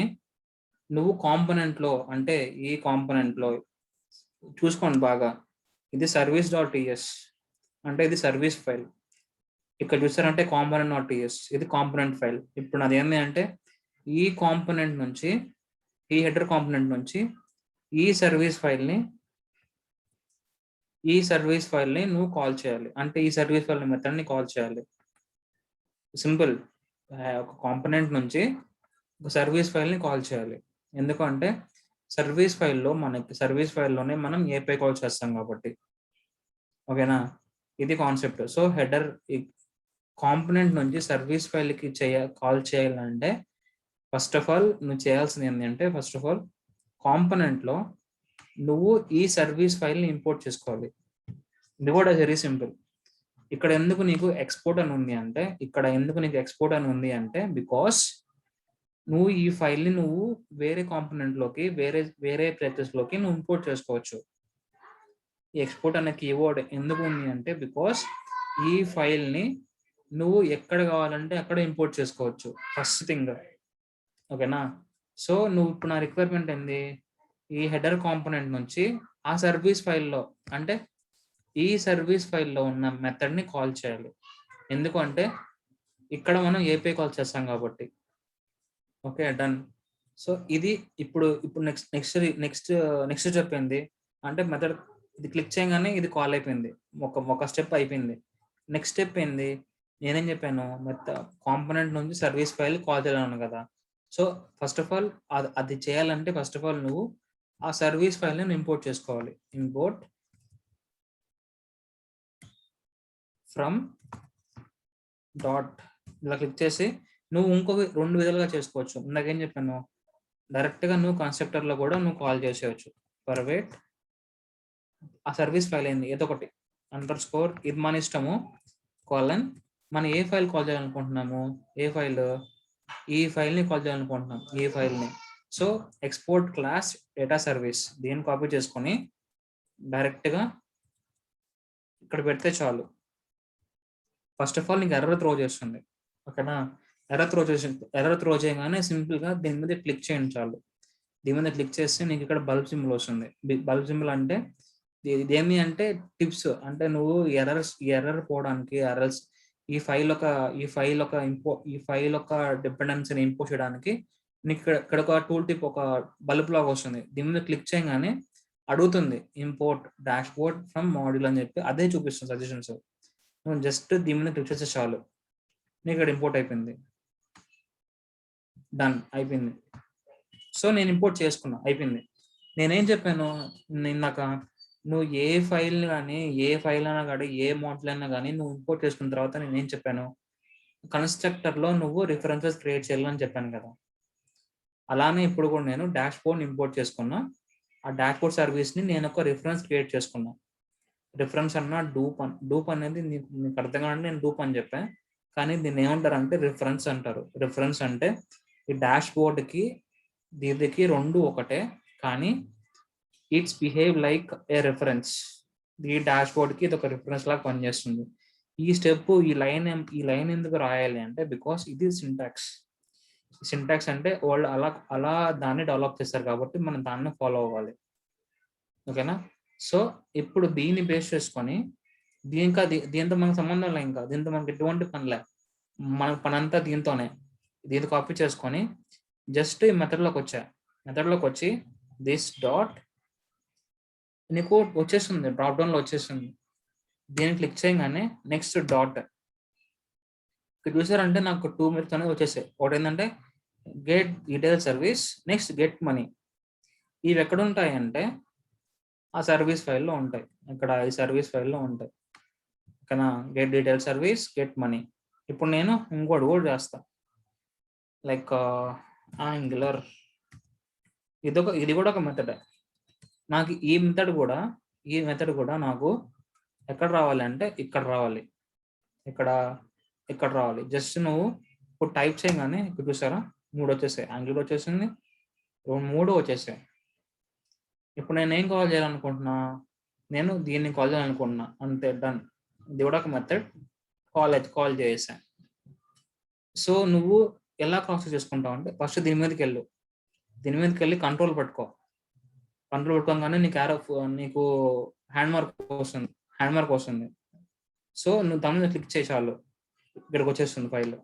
నువ్వు కాంపోనెంట్ లో, అంటే ఈ కాంపోనెంట్ లో చూసుకోండి బాగా. ఇది service.ts, అంటే ఇది సర్వీస్ ఫైల్. ఇక్కడ చూసారంటే component.ts, ఇది కాంపోనెంట్ ఫైల్. ఇప్పుడు అది ఏంటి అంటే, ఈ కాంపోనెంట్ నుంచి, ఈ హెడర్ కాంపోనెంట్ నుంచి ఈ సర్వీస్ ఫైల్ని నువ్వు కాల్ చేయాలి. అంటే ఈ సర్వీస్ ఫైల్ మెథడ్ని కాల్ చేయాలి. సింపుల్. ఒక కాంపోనెంట్ నుంచి ఒక సర్వీస్ ఫైల్ని కాల్ చేయాలి. ఎందుకంటే సర్వీస్ ఫైల్లోనే మనం ఏపీఐ కాల్ చేస్తాం కాబట్టి. ఓకేనా, ఇది కాన్సెప్ట్. సో హెడర్ కాంపోనెంట్ నుంచి సర్వీస్ ఫైల్కి కాల్ చేయాలంటే ఫస్ట్ ఆఫ్ ఆల్ నువ్వు చేయాల్సింది ఏంటంటే కాంపోనెంట్లో నువ్వు ఈ సర్వీస్ ఫైల్ని ఇంపోర్ట్ చేసుకోవాలి. ఇది కూడా వెరీ సింపుల్. ఇక్కడ ఎందుకు నీకు ఎక్స్పోర్ట్ అని ఉంది అంటే బికాస్ నువ్వు ఈ ఫైల్ని నువ్వు వేరే కాంపోనెంట్లోకి వేరే ప్లేసెస్లోకి నువ్వు ఇంపోర్ట్ చేసుకోవచ్చు. ఈ ఎక్స్పోర్ట్ అనే కీవర్డ్ ఎందుకు ఉంది అంటే బికాస్ ఈ ఫైల్ని నువ్వు ఎక్కడ కావాలంటే అక్కడ ఇంపోర్ట్ చేసుకోవచ్చు ఫస్ట్ థింగ్. ఓకేనా, సో నువ్వు ఇప్పుడు నా రిక్వైర్మెంట్ ఏంది, ఈ హెడర్ కాంపోనెంట్ నుంచి ఆ సర్వీస్ ఫైల్లో అంటే ఈ సర్వీస్ ఫైల్లో ఉన్న మెథడ్ని కాల్ చేయాలి. ఎందుకంటే ఇక్కడ మనం ఏపీఐ కాల్ చేస్తాం కాబట్టి. Okay, done. సో ఇది ఇప్పుడు నెక్స్ట్ స్టెప్ ఏంది అంటే మెథడ్ ఇది క్లిక్ చేయగానే ఇది కాల్ అయిపోయింది, ఒక స్టెప్ అయిపోయింది. నెక్స్ట్ స్టెప్ ఏంది, నేనేం చెప్పాను, కాంపోనెంట్ నుంచి సర్వీస్ ఫైల్ కాల్ చేయాలను కదా. సో ఫస్ట్ ఆఫ్ ఆల్ అది చేయాలంటే ఫస్ట్ ఆఫ్ ఆల్ నువ్వు ఆ సర్వీస్ ఫైల్ని ఇంపోర్ట్ చేసుకోవాలి. ఇంపోర్ట్ ఫ్రమ్ డాట్ ఇలా క్లిక్ చేసి నువ్వు ఇంకొక 2 విధాలుగా చేసుకోవచ్చు. ఇందాకేం చెప్పాను, డైరెక్ట్గా నువ్వు కన్స్ట్రక్టర్లో కూడా నువ్వు కాల్ చేసేయచ్చు. ప్రైవేట్ ఆ సర్వీస్ ఫైల్ ఏంది ఏదో ఒకటి _ ఇది మన ఇష్టము కాలన్ మనం ఏ ఫైల్ కాల్ చేయాలనుకుంటున్నాము, ఈ ఫైల్ని కాల్ చేయాలనుకుంటున్నాం ఈ ఫైల్ని. So export class data service దీన్ని కాపీ చేసుకొని డైరెక్ట్గా ఇక్కడ పెడితే చాలు. ఫస్ట్ ఆఫ్ ఆల్ నీకు ఎర్రర్ త్రో చేస్తుంది. ఓకేనా, ఎర్రర్ త్రో చేయగానే సింపుల్గా దీని మీద క్లిక్ చేయండి చాలు. దీని మీద క్లిక్ చేస్తే నీకు ఇక్కడ బల్బ్ సింబల్ వస్తుంది. బల్బ్ సింబల్ అంటే ఇదేమి అంటే టిప్స్, అంటే నువ్వు ఎర్రర్ పోవడానికి ఈ ఫైల్ ఒక డిపెండెన్సీని ఇంపోర్ట్ చేయడానికి నీకు ఇక్కడ ఒక టూల్ టిప్, ఒక బల్బ్ లాగా వస్తుంది. దీని మీద క్లిక్ చేయగానే అడుగుతుంది import dash board from module అని చెప్పి అదే చూపిస్తుంది సజెషన్స్. నువ్వు జస్ట్ దీని మీద క్లిక్ చేస్తే చాలు నీకు ఇక్కడ ఇంపోర్ట్ అయిపోయింది. డన్ అయిపోయింది. సో నేను ఇంపోర్ట్ చేసుకున్నా, అయిపోయింది. నేనేం చెప్పాను ఇందాక, నువ్వు ఏ ఫైల్ అయినా కానీ ఏ మోడల్ అయినా కానీ నువ్వు ఇంపోర్ట్ చేసుకున్న తర్వాత నేనేం చెప్పాను, కన్స్ట్రక్టర్లో నువ్వు రిఫరెన్సెస్ క్రియేట్ చేయాలని చెప్పాను కదా. అలానే ఇప్పుడు కూడా నేను డాష్ బోర్డ్ ఇంపోర్ట్ చేసుకున్నా. ఆ డాష్ బోర్డ్ సర్వీస్ని నేను ఒక రిఫరెన్స్ క్రియేట్ చేసుకున్నా. రిఫరెన్స్ అన్న డూప్ అనేది నీకు అర్థం కావాలంటే నేను డూప్ అని చెప్పాను, కానీ దీన్ని ఏమంటారు అంటే రిఫరెన్స్ అంటారు. రిఫరెన్స్ అంటే ఈ డాష్ బోర్డ్కి దీనికి 2 ఒకటే, కానీ it's behave like A reference. ఈ డాష్ బోర్డ్కి ఇది ఒక రిఫరెన్స్ లాగా పనిచేస్తుంది. ఈ స్టెప్ ఈ లైన్ ఎందుకు రాయాలి అంటే బికాస్ ఇది సింటాక్స్ అంటే వాళ్ళు అలా దాన్ని డెవలప్ చేస్తారు కాబట్టి మనం దాన్ని ఫాలో అవ్వాలి. ఓకేనా, సో ఇప్పుడు దీన్ని బేస్ చేసుకొని దీంతో మనకు సంబంధం లేదు, ఇంకా దీంతో మనకి ఎటువంటి పనిలే, మన పనంతా దీంతో కాపీ చేసుకొని జస్ట్ ఈ మెథడ్లోకి వచ్చి దిస్ డాట్ నీకు వచ్చేస్తుంది, డ్రాప్ డౌన్లో వచ్చేస్తుంది. దీన్ని క్లిక్ చేయగానే నెక్స్ట్ డాట్ ఇక్కడ చూసారంటే నాకు 2 మెథడ్స్ అనేది వచ్చేసాయి. ఒకటి ఏంటంటే get detail service, next get money. ఇవి ఎక్కడ ఉంటాయి అంటే ఆ సర్వీస్ ఫైల్లో ఉంటాయి. ఇక్కడ ఈ సర్వీస్ ఫైల్లో ఉంటాయి. ఓకేనా, get detail service, get money. ఇప్పుడు నేను ఇంకోటి కూడా చేస్తా, లైక్ యాంగులర్. ఇది కూడా ఒక మెథడ్. నాకు ఈ మెథడ్ కూడా నాకు ఎక్కడ రావాలి అంటే ఇక్కడ రావాలి. జస్ట్ నువ్వు ఇప్పుడు టైప్ చేయగానే ఇక్కడ చూసారా 3 వచ్చేసాయి, యాంగులర్ వచ్చేసింది, 3 వచ్చేసాయి. ఇప్పుడు నేను ఏం కాల్ చేయాలనుకుంటున్నా, నేను దీన్ని కాల్ చేయాలనుకుంటున్నా, అంతే, డన్. ఇది కూడా ఒక మెథడ్, కాల్ చేసాను. సో నువ్వు ఎలా ప్రాసెస్ చేసుకుంటావు అంటే ఫస్ట్ దీని మీదకి వెళ్ళి కంట్రోల్ పెట్టుకోగానే నీకు హ్యాండ్ మార్క్ వస్తుంది. సో నువ్వు దాని మీద క్లిక్ చేయి చాలు, ఇక్కడికి వచ్చేస్తుంది ఫైల్.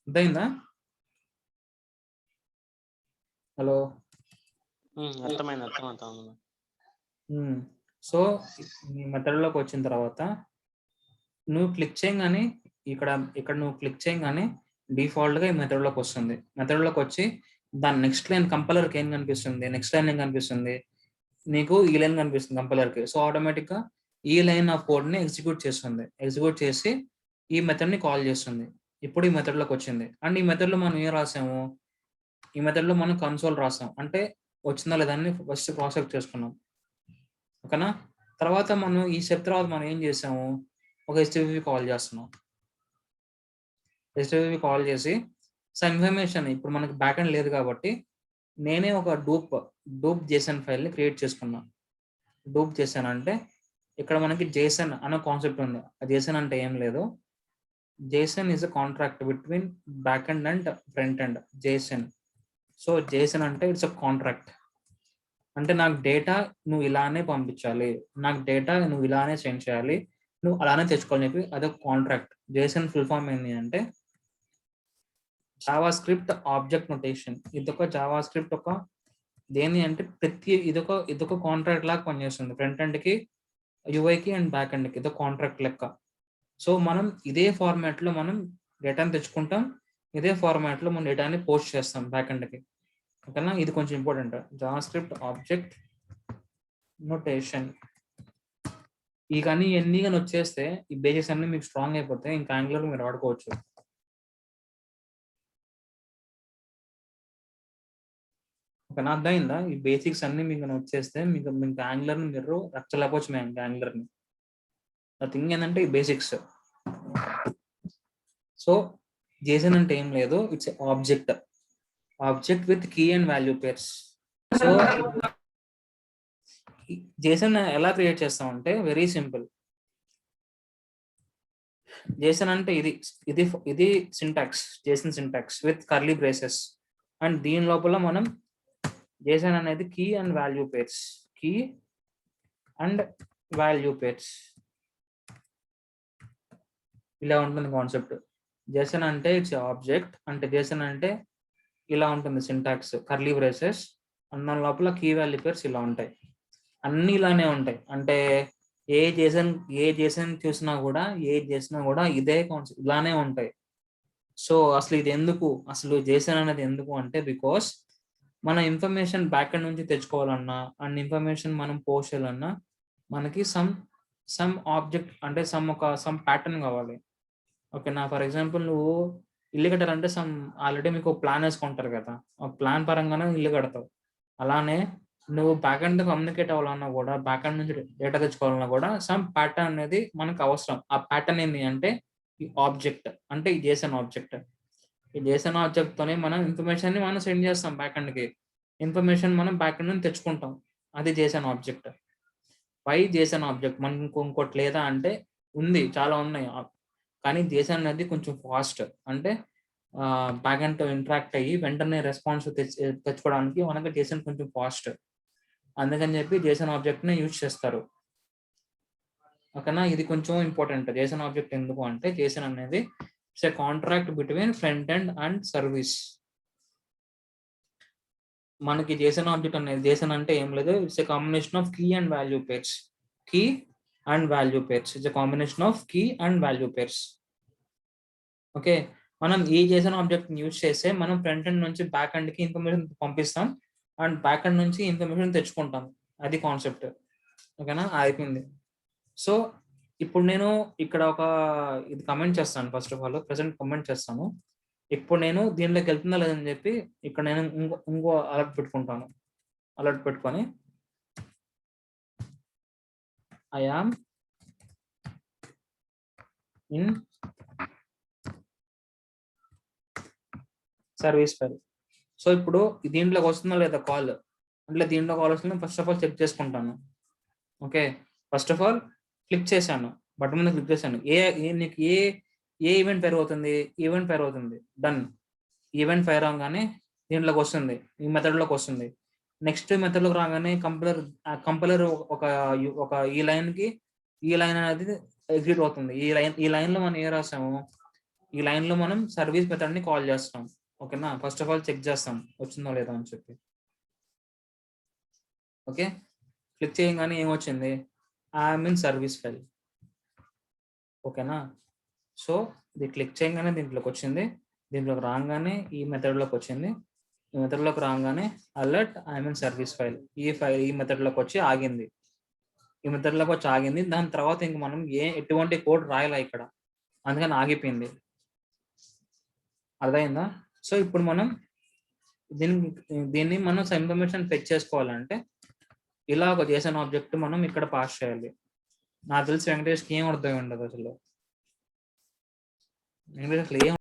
అర్థమైందా? హలో. అర్థమైంది. సో ఈ మెథడ్లోకి వచ్చిన తర్వాత నువ్వు క్లిక్ చేయగానే ఇక్కడ నువ్వు క్లిక్ చేయగానే డిఫాల్ట్గా ఈ మెథడ్లోకి వస్తుంది. మెథడ్లోకి వచ్చి దాని నెక్స్ట్ లైన్ కంపైలర్కి ఏం కనిపిస్తుంది, నెక్స్ట్ లైన్ ఏం కనిపిస్తుంది, నీకు ఈ లైన్ కనిపిస్తుంది కంపైలర్కి. సో ఆటోమేటిక్గా ఈ లైన్ ఆఫ్ కోడ్ని ఎగ్జిక్యూట్ చేస్తుంది. ఎగ్జిక్యూట్ చేసి ఈ మెథడ్ని కాల్ చేస్తుంది. ఇప్పుడు ఈ మెథడ్లోకి వచ్చింది. అండ్ ఈ మెథడ్లో మనం ఏం రాసాము, ఈ మెథడ్లో మనం కన్సోల్ రాసాం. అంటే వచ్చిందా లేదా అని ఫస్ట్ క్రాస్ చెక్ చేసుకున్నాం. ఓకేనా. తర్వాత మనం ఈ స్టెప్ తర్వాత మనం ఏం చేసాము, ఒక HTTP కాల్ చేస్తున్నాం. HTTP కాల్ చేసి సమ్ ఇన్ఫర్మేషన్, ఇప్పుడు మనకి బ్యాక్ ఎండ్ లేదు కాబట్టి నేనే ఒక డూప్ జేసన్ ఫైల్ని క్రియేట్ చేసుకున్నా. డూప్ జేసన్ అంటే ఇక్కడ మనకి జేసన్ అనే కాన్సెప్ట్ ఉంది. ఆ జేసన్ అంటే ఏం లేదు, Jason is a contract between back end and front end. Jason. So Jason అంటే ఇట్స్ అ కాంట్రాక్ట్. అంటే నాకు డేటా నువ్వు ఇలానే పంపించాలి, నాకు డేటా నువ్వు ఇలానే సెండ్ చేయాలి, నువ్వు అలానే తెచ్చుకోవాలని చెప్పి అదొక కాంట్రాక్ట్. జేసన్ ఫుల్ ఫామ్ ఏంటి అంటే జావా స్క్రిప్ట్ ఆబ్జెక్ట్ నొటేషన్. ఇదొక జావా స్క్రిప్ట్ ఒక దేని అంటే ఇదొక కాంట్రాక్ట్ లాగా పనిచేస్తుంది. ఫ్రంట్ ఎండ్కి, యూఐకి అండ్ బ్యాక్ ఎండ్కి ఇదొక కాంట్రాక్ట్ లెక్క. సో మనం ఇదే ఫార్మాట్లో మనం డేటాని తెచ్చుకుంటాం, ఇదే ఫార్మాట్లో మనం డేటాని పోస్ట్ చేస్తాం బ్యాక్ ఎండ్కి. ఓకేనా. ఇది కొంచెం important. Java script object notation. ఈ కానీ ఎన్ని కానీ వచ్చేస్తే ఈ బేసిక్స్ అన్ని మీకు స్ట్రాంగ్ అయిపోతే ఇంకా యాంగులర్ మీరు వాడుకోవచ్చు. ఓకేనా, అర్థమైందా? ఈ బేసిక్స్ అన్ని మీకు వచ్చేస్తే మీకు యాంగులర్ ని మీరు రచ్చలేకపోవచ్చు. మేము యాంగులర్ ని థింగ్ ఏంటంటే ఈ బేసిక్స్. సో జేసన్ అంటే ఏం లేదు, it's object with key and value pairs. So JSON ఎలా క్రియేట్ చేస్తామంటే వెరీ సింపుల్. జేసన్ అంటే ఇది syntax, JSON syntax with curly braces. And దీని లోపల మనం జేసన్ అనేది కీ అండ్ వాల్యూ పేర్స్, ఇలా ఉంటుంది కాన్సెప్ట్. జేసన్ అంటే ఇట్స్ ఆబ్జెక్ట్, అంటే జేసన్ అంటే ఇలా ఉంటుంది సింటాక్స్, కర్లీ బ్రేసెస్, అండ్ దాని లోపల కీ వాల్యూ పేర్స్ ఇలా ఉంటాయి. అన్ని ఇలానే ఉంటాయి. అంటే ఏ జేసన్ చూసినా కూడా ఇదే కాన్సెప్ట్ ఇలానే ఉంటాయి. సో అసలు ఇది ఎందుకు, అసలు జేసన్ అనేది ఎందుకు అంటే బికాస్ మన ఇన్ఫర్మేషన్ బ్యాక్ ఎండ్ నుంచి తెచ్చుకోవాలన్నా అండ్ ఇన్ఫర్మేషన్ మనం పోస్ట్ చేయాలన్నా మనకి సమ్ ఆబ్జెక్ట్ అంటే సమ్ ప్యాటర్న్ కావాలి. ఓకేనా. ఫర్ ఎగ్జాంపుల్ నువ్వు ఇల్లు కట్టాలంటే ఆల్రెడీ మీకు ప్లాన్ వేసుకుంటారు కదా, ఆ ప్లాన్ పరంగానే ఇల్లు కడతావు. అలానే నువ్వు బ్యాక్ ఎండ్ కమ్యూనికేట్ అవ్వాలన్నా కూడా, బ్యాక్ ఎండ్ నుంచి డేటా తెచ్చుకోవాలన్నా కూడా సమ్ ప్యాటర్న్ అనేది మనకు అవసరం. ఆ ప్యాటర్న్ ఏంటి అంటే ఈ ఆబ్జెక్ట్, అంటే ఈ జేసన్ ఆబ్జెక్ట్. ఈ జేసన్ ఆబ్జెక్ట్ తోనే మనం ఇన్ఫర్మేషన్ ని మనం సెండ్ చేస్తాం బ్యాక్ ఎండ్ కి. ఇన్ఫర్మేషన్ మనం బ్యాక్ ఎండ్ నుంచి తెచ్చుకుంటాం. అది JSON object. Why JSON object? మనకు ఇంకోటి లేదా అంటే ఉంది, చాలా ఉన్నాయి. కానీ జేసన్ అనేది కొంచెం ఫాస్ట్. అంటే బ్యాక్ ఎండ్ తో ఇంటరాక్ట్ అయ్యి వెంటనే రెస్పాన్స్ తెచ్చుకోవడానికి మనకి జేసన్ కొంచెం ఫాస్ట్. అందుకని చెప్పి జేసన్ ఆబ్జెక్ట్ ని యూజ్ చేస్తారు. ఓకేనా. ఇది కొంచెం ఇంపార్టెంట్. జేసన్ ఆబ్జెక్ట్ ఎందుకు అంటే జేసన్ అనేది it's a contract between front end and service. మనకి జేసన్ ఆబ్జెక్ట్ అనేది, జేసన్ అంటే ఏం లేదు, it's a combination of key and value pairs. It's a combination of key and value pairs. Okay. మనం ఈ జేసన్ ఆబ్జెక్ట్ యూజ్ చేస్తే మనం front end నుంచి బ్యాక్ ఎండ్ కి ఇన్ఫర్మేషన్ పంపిస్తాం అండ్ బ్యాక్ ఎండ్ నుంచి ఇన్ఫర్మేషన్ తెచ్చుకుంటాం. అది కాన్సెప్ట్. ఓకేనా, అయిపోయింది. సో ఇప్పుడు నేను ఇక్కడ ఇది కమెంట్ చేస్తాను. First of all present comment చేస్తాను. ఇప్పుడు నేను దీనిలోకి వెళ్తుందా లేదని చెప్పి ఇక్కడ నేను ఇంకో అలర్ట్ పెట్టుకుంటాను. అలర్ట్ పెట్టుకొని I am in service file. So ఇప్పుడు దీంట్లోకి వస్తుందా లేదా కాల్, అంటే దీంట్లో కాల్ వస్తుందో ఫస్ట్ ఆఫ్ ఆల్ చెక్ చేసుకుంటాను. Okay. First of all click చేశాను, బటన్ మీద క్లిక్ చేశాను. నీకు ఏ ఈవెంట్ ఫైర్ అవుతుంది, డన్. ఈవెంట్ ఫైర్ అవగానే దీంట్లోకి వస్తుంది, ఈ మెథడ్లోకి వస్తుంది. నెక్స్ట్ మెథడ్లోకి రాగానే కంపైలర్ ఒక ఈ లైన్ అనేది ఎగ్జిక్యూట్ అవుతుంది. ఈ లైన్లో మనం ఏ రాసాము, ఈ లైన్లో మనం సర్వీస్ మెథడ్ని కాల్ చేస్తాం. ఓకేనా, ఫస్ట్ ఆఫ్ ఆల్ చెక్ చేస్తాం వచ్చిందో లేదో అని చెప్పి. ఓకే, క్లిక్ చేయగానే ఏమొచ్చింది, ఐఎమ్ ఇన్ సర్వీస్ ఫైల్. ఓకేనా, సో ఇది క్లిక్ చేయగానే దీంట్లోకి వచ్చింది, దీంట్లోకి రాగానే ఈ మెథడ్లోకి వచ్చింది, ఈ మెథడ్లోకి రాగానే alert I'm in service file, ఈ మెథడ్లోకి వచ్చి ఆగింది, ఈ మెథడ్లోకి వచ్చి ఆగింది. దాని తర్వాత ఇంక మనం ఎటువంటి కోడ్ రాయాలి ఇక్కడ, అందుకని ఆగిపోయింది. అర్థమైందా? సో ఇప్పుడు మనం దీన్ని మనం ఇన్ఫర్మేషన్ ఫెచ్ చేసుకోవాలంటే ఇలా ఒక JSON ఆబ్జెక్ట్ మనం ఇక్కడ పాస్ చేయాలి. నాకు తెలిసి వెంకటేష్కి ఏం అర్థం ఉండదు అసలు, వెంకటేష్ అసలు ఏం